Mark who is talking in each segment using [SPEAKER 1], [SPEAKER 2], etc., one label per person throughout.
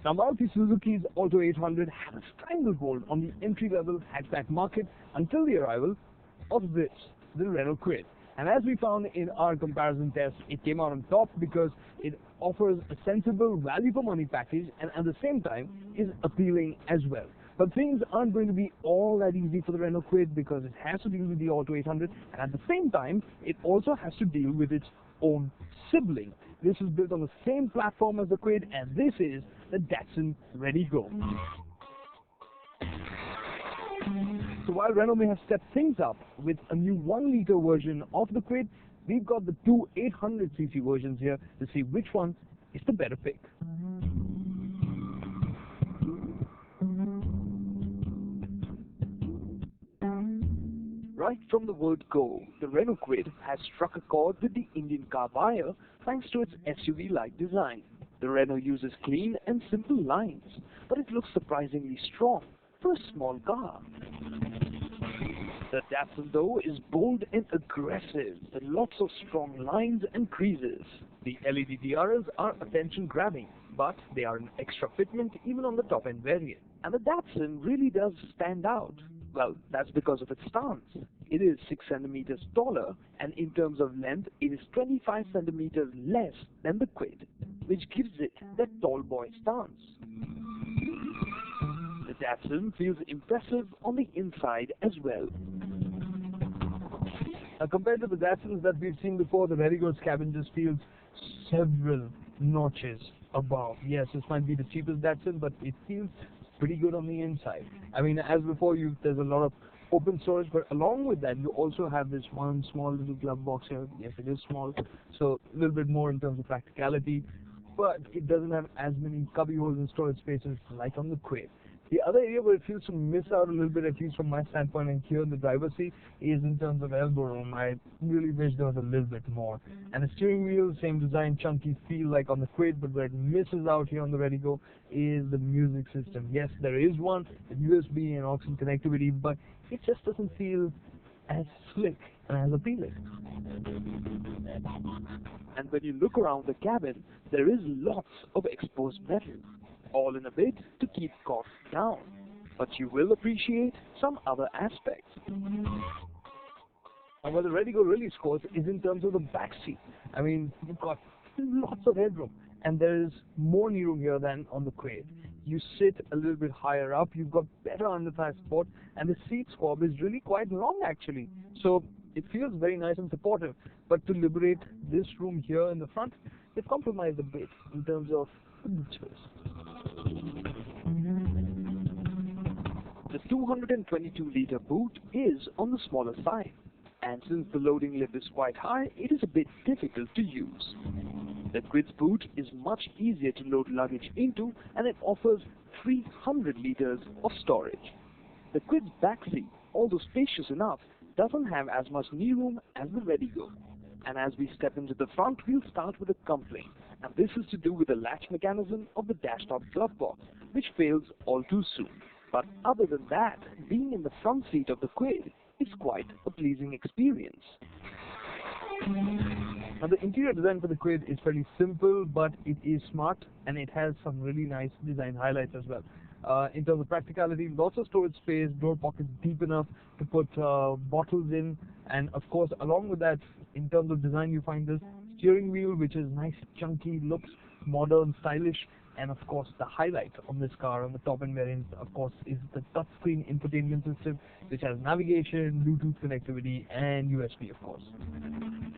[SPEAKER 1] Now, Maruti Suzuki's Alto 800 had a stranglehold on the entry-level hatchback market until the arrival of this, the Renault Kwid. And as we found in our comparison test, it came out on top because it offers a sensible value for money package and at the same time is appealing as well. But things aren't going to be all that easy for the Renault Kwid because it has to deal with the Alto 800 and at the same time it also has to deal with its own sibling. This is built on the same platform as the Kwid and this is the Datsun Redigo. So while Renault may have stepped things up with a new 1-liter version of the Kwid, we've got the two 800cc versions here to see which one is the better pick. Right from the word go, the Renault Kwid has struck a chord with the Indian car buyer thanks to its SUV-like design. The Renault uses clean and simple lines, but it looks surprisingly strong for a small car. The Datsun though is bold and aggressive, with lots of strong lines and creases. The LED DRLs are attention-grabbing, but they are an extra fitment even on the top-end variant. And the Datsun really does stand out. Well, that's because of its stance. It is 6 centimeters taller, and in terms of length, it is 25 centimeters less than the Kwid, which gives it that tall boy stance. The Datsun feels impressive on the inside as well. Now, compared to the Datsuns that we've seen before, the Redigo's cabin just feels several notches above. Yes, this might be the cheapest Datsun, but it feels pretty good on the inside. I mean, as before, there's a lot of open storage, but along with that, you also have this one small little glove box here. Yes, it is small, so a little bit more in terms of practicality, but it doesn't have as many cubby holes and storage spaces like on the Kwid. The other area where it feels to miss out a little bit, at least from my standpoint, and here in the driver's seat, is in terms of elbow room. I really wish there was a little bit more. And the steering wheel, same design, chunky feel like on the Kwid, but where it misses out here on the Redigo is the music system. Yes, there is one with USB and aux connectivity, but it just doesn't feel as slick and as appealing. And when you look around the cabin, there is lots of exposed metal, all in a bid to keep costs down. But you will appreciate some other aspects. And where the Redigo really scores is in terms of the back seat. I mean, you've got lots of headroom, and there is more knee here than on the Kwid. You sit a little bit higher up, you've got better under-thigh support, and the seat squab is really quite long actually. So it feels very nice and supportive. But to liberate this room here in the front, they've compromised a bit in terms of features. The 222-liter boot is on the smaller side, and since the loading lid is quite high, it is a bit difficult to use. The Kwid's boot is much easier to load luggage into, and it offers 300 liters of storage. The Kwid's backseat, although spacious enough, doesn't have as much knee room as the Redigo. And as we step into the front, we'll start with a complaint, and this is to do with the latch mechanism of the dash-top glove box, which fails all too soon. But other than that, being in the front seat of the Kwid is quite a pleasing experience. Now, the interior design for the Kwid is fairly simple, but it is smart, and it has some really nice design highlights as well. In terms of practicality, lots of storage space, door pockets deep enough to put bottles in, and of course, along with that, in terms of design, you find this steering wheel, which is nice, chunky, looks modern, stylish, and of course, the highlight on this car, on the top-end variant, of course, is the touchscreen infotainment system, which has navigation, Bluetooth connectivity, and USB, of course.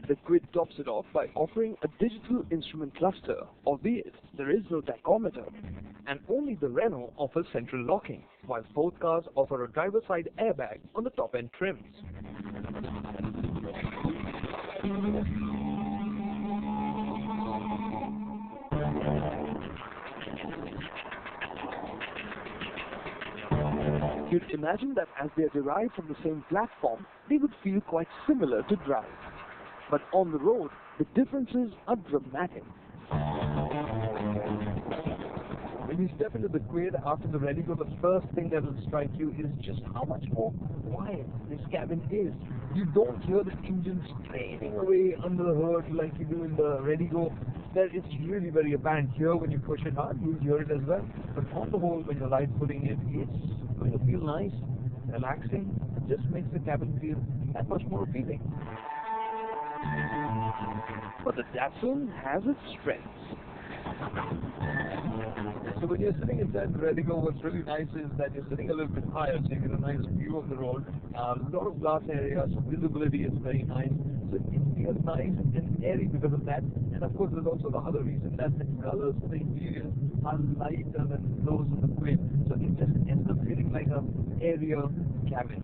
[SPEAKER 1] The Kwid tops it off by offering a digital instrument cluster, albeit there is no tachometer, and only the Renault offers central locking, while both cars offer a driver's side airbag on the top-end trims. You'd imagine that as they are derived from the same platform, they would feel quite similar to drive. But on the road, the differences are dramatic. When you step into the Kwid after the Redigo, the first thing that will strike you is just how much more quiet this cabin is. You don't hear the engine straining away under the hood like you do in the Redigo. there it's really very apparent here when you push it hard, you'll hear it as well. But on the whole, when you're light putting it, it's going to feel nice, relaxing, just makes the cabin feel that much more appealing.
[SPEAKER 2] But the Datsun has its strengths.
[SPEAKER 1] So when you're sitting inside the Redigo, what's really nice is that you're sitting a little bit higher, so you get a nice view of the road. A lot of glass area, so visibility is very nice. So it feels nice and airy because of that. And of course, there's also the other reason that the colors of the interior are lighter than those of the Kwid. So it just ends up feeling like a airier cabin.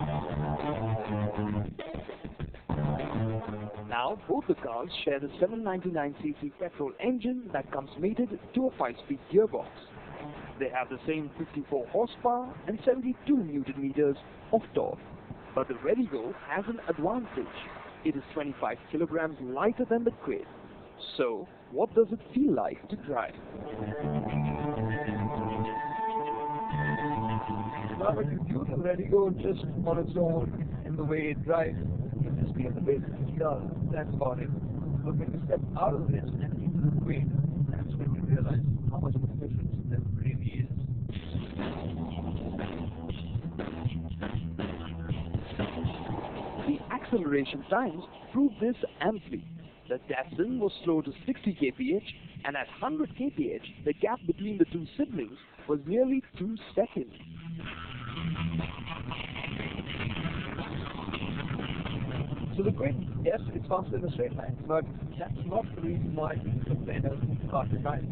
[SPEAKER 2] Now, both the cars share the 799cc petrol engine that comes mated to a 5-speed gearbox. They have the same 54 horsepower and 72 Newton meters of torque. But the Redigo has an advantage. It is 25 kilograms lighter than the Kwid. So, what does it feel like to drive?
[SPEAKER 1] Now, when you view the Redigo just on its own in the way it drives, you just feel the basic stuff. That's about it. But when you step out of this and into the Kwid, that's when you realize how much of a difference there really is.
[SPEAKER 2] The acceleration times prove this amply. The Datsun was slow to 60 kph, and at 100 kph, the gap between the two siblings was nearly 2 seconds.
[SPEAKER 1] So the Kwid, yes, it's faster in a straight line, but that's not the reason why it's a better car to drive,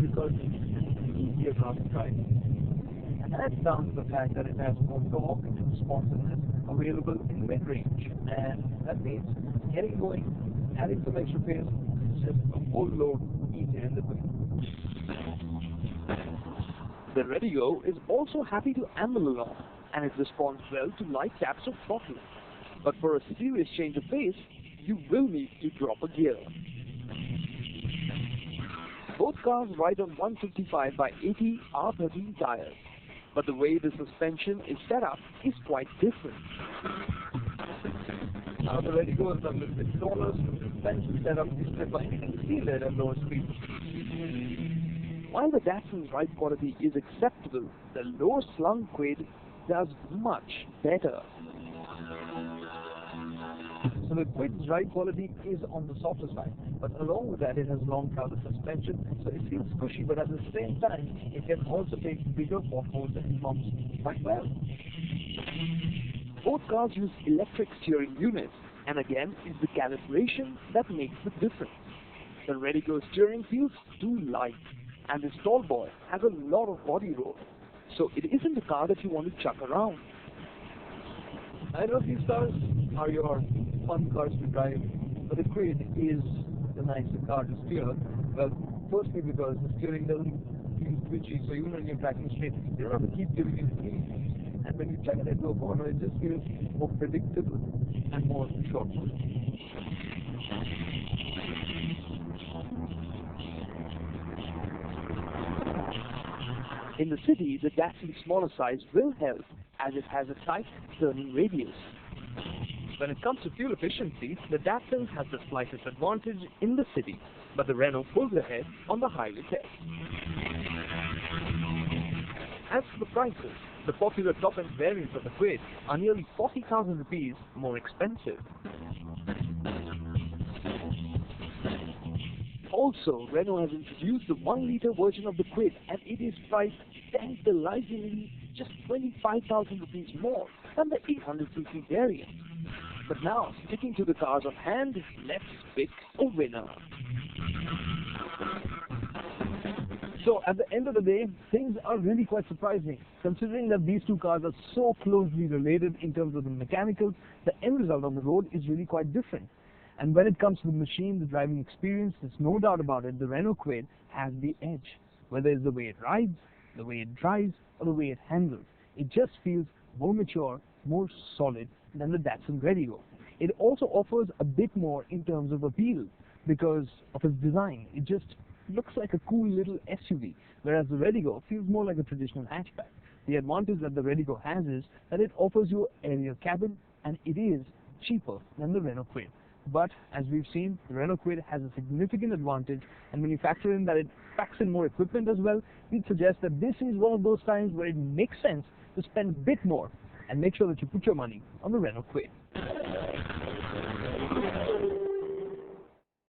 [SPEAKER 1] because it's an easier car to drive. And that's down to the fact that it has more torque and responsiveness available in mid-range. And that means getting going, adding some extra pace, is just a whole load easier in the Kwid.
[SPEAKER 2] The Redigo is also happy to amble along, and it responds well to light taps of throttle. But for a serious change of pace, you will need to drop a gear. Both cars ride on 155 by 80 R13 tires, but the way the suspension is set up is quite different.
[SPEAKER 1] Now the Redigo is a little bit taller, so the suspension setup is stripped by hitting the seal at lower speeds.
[SPEAKER 2] While the Datsun's ride quality is acceptable, the lower slung Kwid does much better.
[SPEAKER 1] So the Kwid's ride quality is on the softer side, but along with that it has long travel suspension, so it feels squishy, but at the same time it can also take bigger potholes and bumps quite well.
[SPEAKER 2] Both cars use electric steering units, and again it's the calibration that makes the difference. The Redigo steering feels too light, and this tall boy has a lot of body roll, so it isn't a car that you want to chuck around.
[SPEAKER 1] I know these cars are your fun cars to drive, but the Kwid is the nicer car to steer. Well, firstly because the steering doesn't feel twitchy, so even when you're tracking straight, you don't have to keep giving it keys. And when you chuck it into a corner, it just feels more predictable and more short-lived.
[SPEAKER 2] In the city, the Datsun's smaller size will help, as it has a tight turning radius.
[SPEAKER 1] When it comes to fuel efficiency, the Datsun has the slightest advantage in the city, but the Renault pulls ahead on the highway test. As for the prices, the popular top-end variants of the Kwid are nearly 40,000 rupees more expensive.
[SPEAKER 2] Also, Renault has introduced the 1-litre version of the Kwid, and it is priced tantalizingly just 25,000 rupees more than the 800cc variant. But now, sticking to the cars on hand, let's pick a winner.
[SPEAKER 1] So at the end of the day, things are really quite surprising. Considering that these two cars are so closely related in terms of the mechanicals, the end result on the road is really quite different. And when it comes to the machine, the driving experience, there's no doubt about it, the Renault Kwid has the edge. Whether it's the way it rides, the way it drives, or the way it handles. It just feels more mature, more solid than the Datsun Redigo. It also offers a bit more in terms of appeal because of its design. It just looks like a cool little SUV, whereas the Redigo feels more like a traditional hatchback. The advantage that the Redigo has is that it offers you an airier cabin, and it is cheaper than the Renault Kwid. But as we've seen, the Renault Kwid has a significant advantage, and when you factor in that it packs in more equipment as well, we'd suggest that this is one of those times where it makes sense to spend a bit more and make sure that you put your money on the Renault Kwid.